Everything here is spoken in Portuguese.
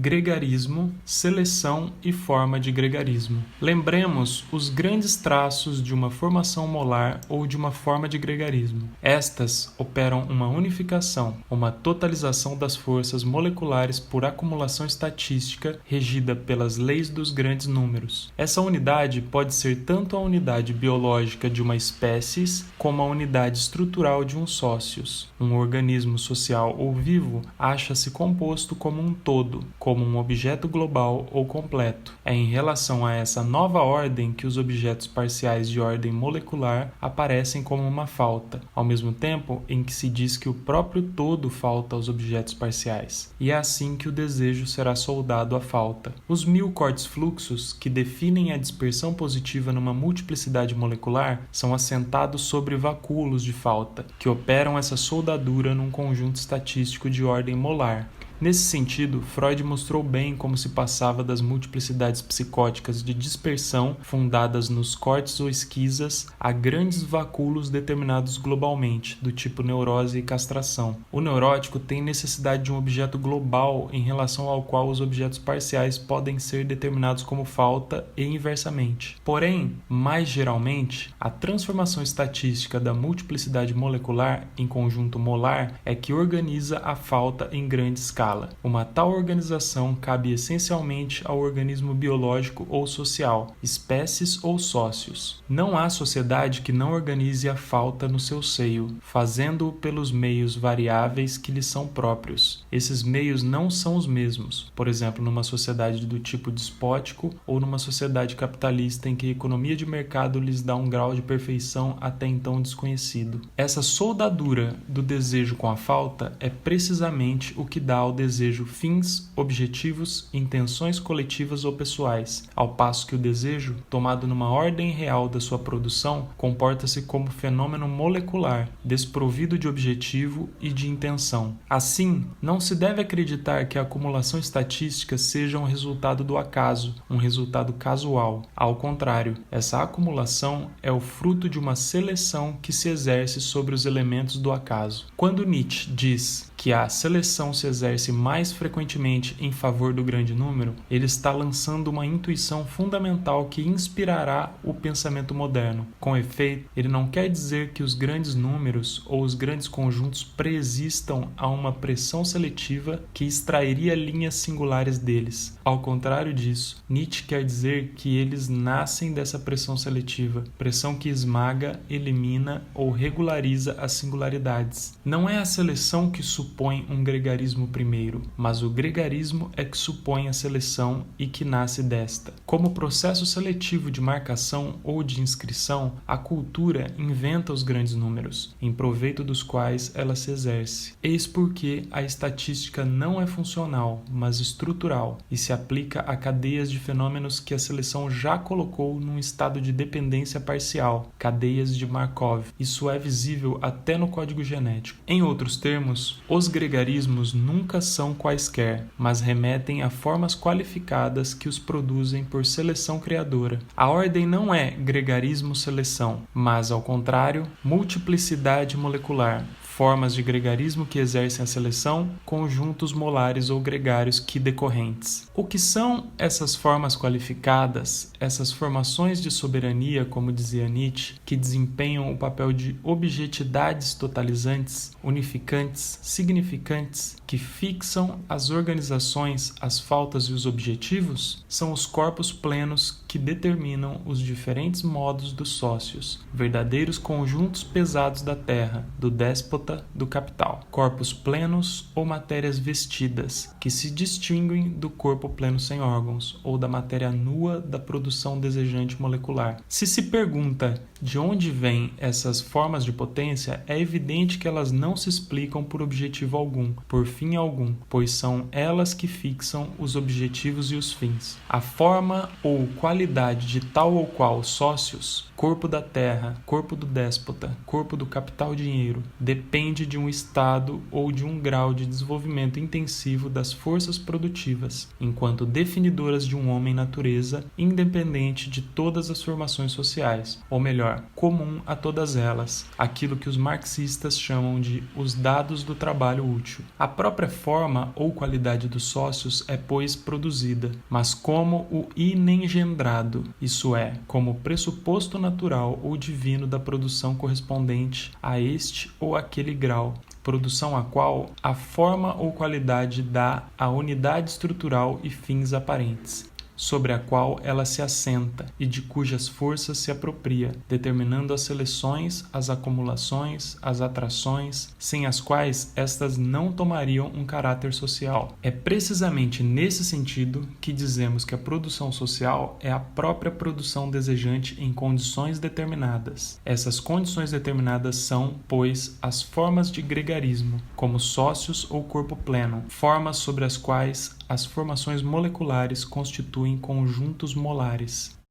gregarismo, seleção e forma de gregarismo. Lembremos os grandes traços de uma formação molar ou de uma forma de gregarismo. Estas operam uma unificação, uma totalização das forças moleculares por acumulação estatística regida pelas leis dos grandes números. Essa unidade pode ser tanto a unidade biológica de uma espécie como a unidade estrutural de um sócios. Um organismo social ou vivo acha-se composto como um todo, como um objeto global ou completo. É em relação a essa nova ordem que os objetos parciais de ordem molecular aparecem como uma falta, ao mesmo tempo em que se diz que o próprio todo falta aos objetos parciais. E é assim que o desejo será soldado à falta. Os 1000 cortes fluxos, que definem a dispersão positiva numa multiplicidade molecular, são assentados sobre vacúolos de falta, que operam essa soldadura num conjunto estatístico de ordem molar. Nesse sentido, Freud mostrou bem como se passava das multiplicidades psicóticas de dispersão fundadas nos cortes ou esquizas a grandes vacúolos determinados globalmente, do tipo neurose e castração. O neurótico tem necessidade de um objeto global em relação ao qual os objetos parciais podem ser determinados como falta e inversamente. Porém, mais geralmente, a transformação estatística da multiplicidade molecular em conjunto molar é que organiza a falta em grande escala. Uma tal organização cabe essencialmente ao organismo biológico ou social, espécies ou sócios. Não há sociedade que não organize a falta no seu seio, fazendo-o pelos meios variáveis que lhe são próprios. Esses meios não são os mesmos, por exemplo, numa sociedade do tipo despótico ou numa sociedade capitalista em que a economia de mercado lhes dá um grau de perfeição até então desconhecido. Essa soldadura do desejo com a falta é precisamente o que dá ao desejo fins, objetivos, intenções coletivas ou pessoais, ao passo que o desejo, tomado numa ordem real da sua produção, comporta-se como fenômeno molecular, desprovido de objetivo e de intenção. Assim, não se deve acreditar que a acumulação estatística seja um resultado do acaso, um resultado casual. Ao contrário, essa acumulação é o fruto de uma seleção que se exerce sobre os elementos do acaso. Quando Nietzsche diz que a seleção se exerce mais frequentemente em favor do grande número, ele está lançando uma intuição fundamental que inspirará o pensamento moderno. Com efeito, ele não quer dizer que os grandes números ou os grandes conjuntos preexistam a uma pressão seletiva que extrairia linhas singulares deles. Ao contrário disso, Nietzsche quer dizer que eles nascem dessa pressão seletiva, pressão que esmaga, elimina ou regulariza as singularidades. Não é a seleção que supõe um gregarismo primeiro, mas o gregarismo é que supõe a seleção e que nasce desta. Como processo seletivo de marcação ou de inscrição, a cultura inventa os grandes números, em proveito dos quais ela se exerce. Eis porque a estatística não é funcional, mas estrutural, e se aplica a cadeias de fenômenos que a seleção já colocou num estado de dependência parcial, cadeias de Markov. Isso é visível até no código genético. Em outros termos, os gregarismos nunca são quaisquer, mas remetem a formas qualificadas que os produzem por seleção criadora. A ordem não é gregarismo-seleção, mas, ao contrário, multiplicidade molecular, formas de gregarismo que exercem a seleção, conjuntos molares ou gregários que decorrentes. O que são essas formas qualificadas, essas formações de soberania, como dizia Nietzsche, que desempenham o papel de objetidades totalizantes, unificantes, significantes, que fixam as organizações, as faltas e os objetivos? São os corpos plenos que determinam os diferentes modos dos sócios, verdadeiros conjuntos pesados da terra, do déspota, do capital. Corpos plenos ou matérias vestidas, que se distinguem do corpo pleno sem órgãos, ou da matéria nua da produção desejante molecular. Se se pergunta de onde vêm essas formas de potência, é evidente que elas não se explicam por objetivo algum, por fim algum, pois são elas que fixam os objetivos e os fins. A forma ou qualidade de tal ou qual sócios, corpo da terra, corpo do déspota, corpo do capital dinheiro, depende depende de um estado ou de um grau de desenvolvimento intensivo das forças produtivas, enquanto definidoras de um homem-natureza independente de todas as formações sociais, ou melhor, comum a todas elas, aquilo que os marxistas chamam de os dados do trabalho útil. A própria forma ou qualidade dos sócios é, pois, produzida, mas como o inengendrado, isso é, como pressuposto natural ou divino da produção correspondente a este ou aquele grau, produção a qual a forma ou qualidade dá a unidade estrutural e fins aparentes, sobre a qual ela se assenta e de cujas forças se apropria, determinando as seleções, as acumulações, as atrações, sem as quais estas não tomariam um caráter social. É precisamente nesse sentido que dizemos que a produção social é a própria produção desejante em condições determinadas. Essas condições determinadas são, pois, as formas de gregarismo, como sócios ou corpo pleno, formas sobre as quais as formações moleculares constituem conjuntos molares.